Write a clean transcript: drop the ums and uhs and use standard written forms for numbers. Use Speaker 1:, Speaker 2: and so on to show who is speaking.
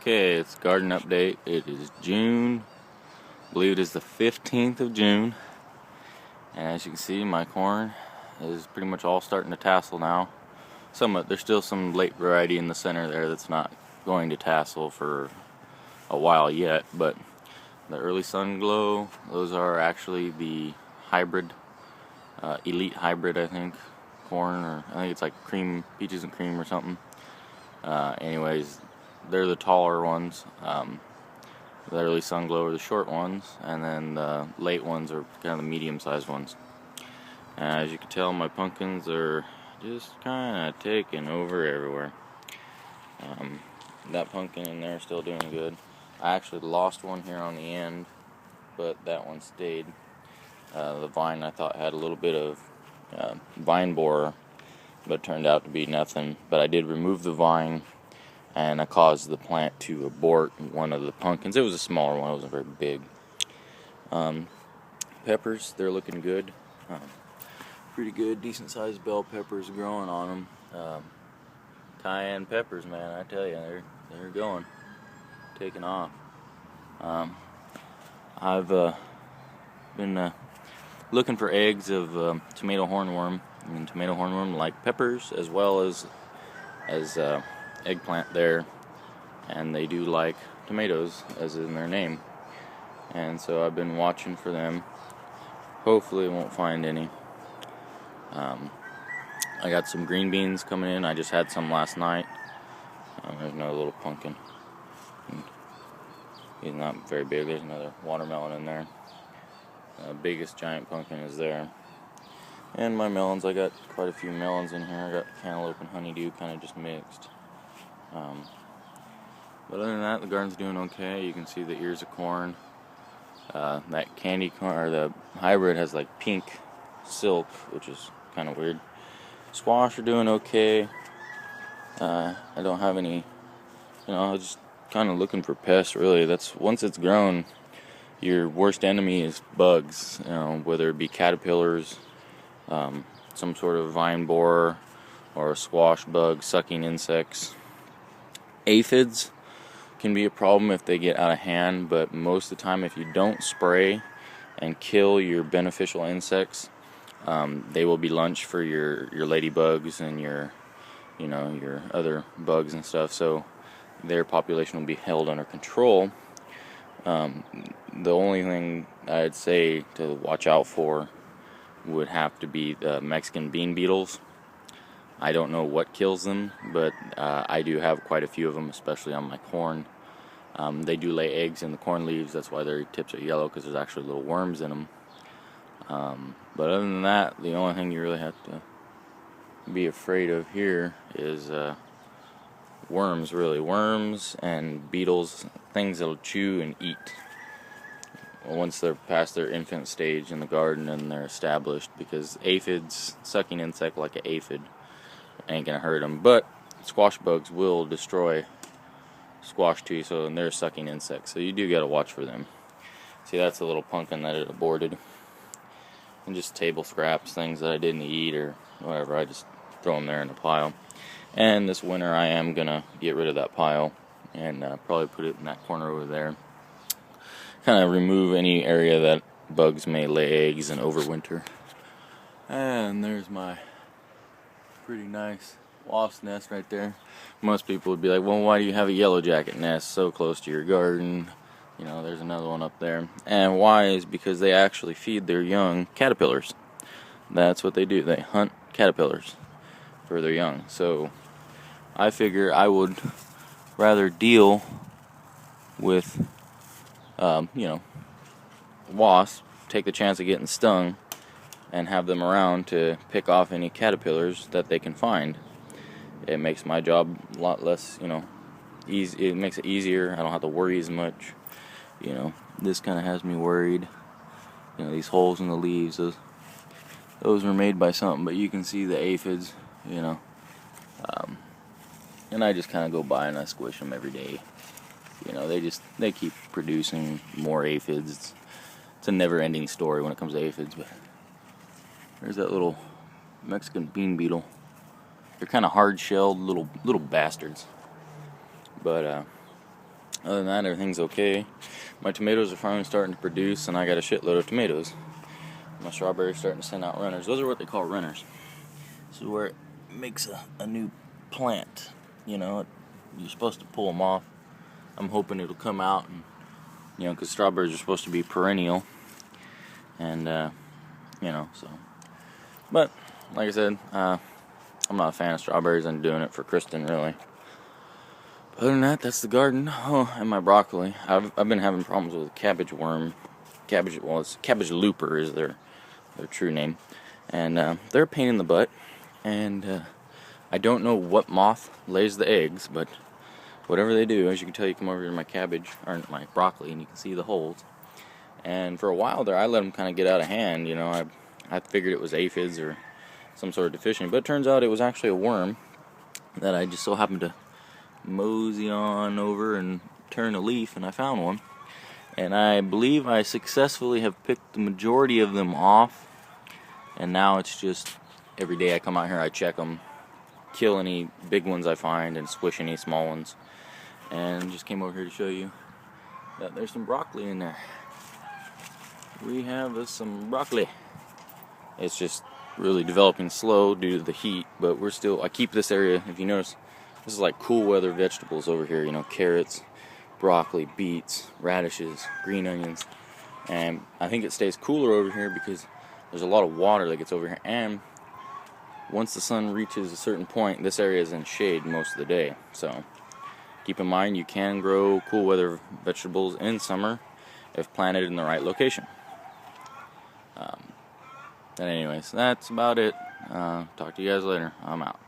Speaker 1: Okay, it's garden update. It is June. I believe it is the 15th of June. And as you can see, my corn is pretty much all starting to tassel now. There's still some late variety in the center there that's not going to tassel for a while yet, but the early sun glow, those are actually the hybrid, elite hybrid, I think, corn, or I think it's like cream, peaches and cream or something. Anyways, they're the taller ones. The early sun glow are the short ones, and then the late ones are kind of the medium-sized ones. As you can tell, my pumpkins are just kind of taking over everywhere. That pumpkin in there is still doing good. I actually lost one here on the end, but that one stayed. The vine I thought had a little bit of vine borer, but it turned out to be nothing. But I did remove the vine, and I caused the plant to abort one of the pumpkins. It was a smaller one, it wasn't very big. Peppers, they're looking good. Pretty good, decent sized bell peppers growing on them. Cayenne peppers, man, I tell you, they're going, taking off. I've been looking for eggs of tomato hornworm, and tomato hornworm like peppers as well as eggplant there, and they do like tomatoes as in their name, and so I've been watching for them. Hopefully I won't find any. I got some green beans coming in. I just had some last night. There's another little pumpkin. He's not very big. There's another watermelon in there. Biggest giant pumpkin is there. And my melons, I got quite a few melons in here. I got cantaloupe and honeydew kind of just mixed. But other than that, the garden's doing okay. You can see the ears of corn. That candy corn, or the hybrid, has like pink silk, which is kind of weird. Squash are doing okay. I don't have any, I'm just kind of looking for pests, really. That's, once it's grown, your worst enemy is bugs, whether it be caterpillars, some sort of vine borer, or a squash bug, sucking insects. Aphids can be a problem if they get out of hand, but most of the time, if you don't spray and kill your beneficial insects, they will be lunch for your ladybugs and your other bugs and stuff, so their population will be held under control. The only thing I'd say to watch out for would have to be the Mexican bean beetles. I don't know what kills them, but I do have quite a few of them, especially on my corn. They do lay eggs in the corn leaves. That's why their tips are yellow, because there's actually little worms in them. But other than that, the only thing you really have to be afraid of here is worms, really. Worms and beetles, things that'll chew and eat. Once they're past their infant stage in the garden and they're established, because aphids, sucking insect like an aphid, ain't gonna hurt them. But squash bugs will destroy squash trees, and they're sucking insects, so you do gotta watch for them. See, that's a little pumpkin that it aborted. And just table scraps, things that I didn't eat or whatever, I just throw them there in a pile. And this winter I am gonna get rid of that pile and probably put it in that corner over there. Kind of remove any area that bugs may lay eggs and overwinter. And there's my pretty nice wasp nest right there. Most people would be like, well, why do you have a yellow jacket nest so close to your garden? There's another one up there. And why is because they actually feed their young caterpillars. That's what they do. They hunt caterpillars for their young. So I figure I would rather deal with, wasps, take the chance of getting stung, and have them around to pick off any caterpillars that they can find. It makes my job a lot less, easy. It makes it easier. I don't have to worry as much. This kind of has me worried. These holes in the leaves, those were made by something, but you can see the aphids, and I just kind of go by and I squish them every day. They keep producing more aphids. It's a never-ending story when it comes to aphids. But there's that little Mexican bean beetle. They're kind of hard-shelled little bastards. But Other than that, everything's okay. My tomatoes are finally starting to produce, and I got a shitload of tomatoes. My strawberries starting to send out runners. Those are what they call runners. This is where it makes a new plant. You know, you're supposed to pull them off. I'm hoping it'll come out, and you know, because strawberries are supposed to be perennial, and you know, so. But like I said, I'm not a fan of strawberries. I'm doing it for Kristen, really. Other than that, that's the garden. Oh, and my broccoli. I've been having problems with cabbage worm. It's cabbage looper is their true name, and they're a pain in the butt. And I don't know what moth lays the eggs, but whatever they do, as you can tell, you come over here to my cabbage or my broccoli, and you can see the holes. And for a while there, I let them kind of get out of hand. You know, I figured it was aphids or some sort of deficient, but it turns out it was actually a worm that I just so happened to mosey on over and turn a leaf, and I found one. And I believe I successfully have picked the majority of them off, and now it's just every day I come out here, I check them, kill any big ones I find, and squish any small ones. And just came over here to show you that there's some broccoli in there. We have some broccoli. It's just really developing slow due to the heat, but I keep this area, if you notice, this is like cool weather vegetables over here, you know, carrots, broccoli, beets, radishes, green onions. And I think it stays cooler over here because there's a lot of water that gets over here. And once the sun reaches a certain point, this area is in shade most of the day. So keep in mind, you can grow cool weather vegetables in summer if planted in the right location. And anyways, that's about it. Talk to you guys later. I'm out.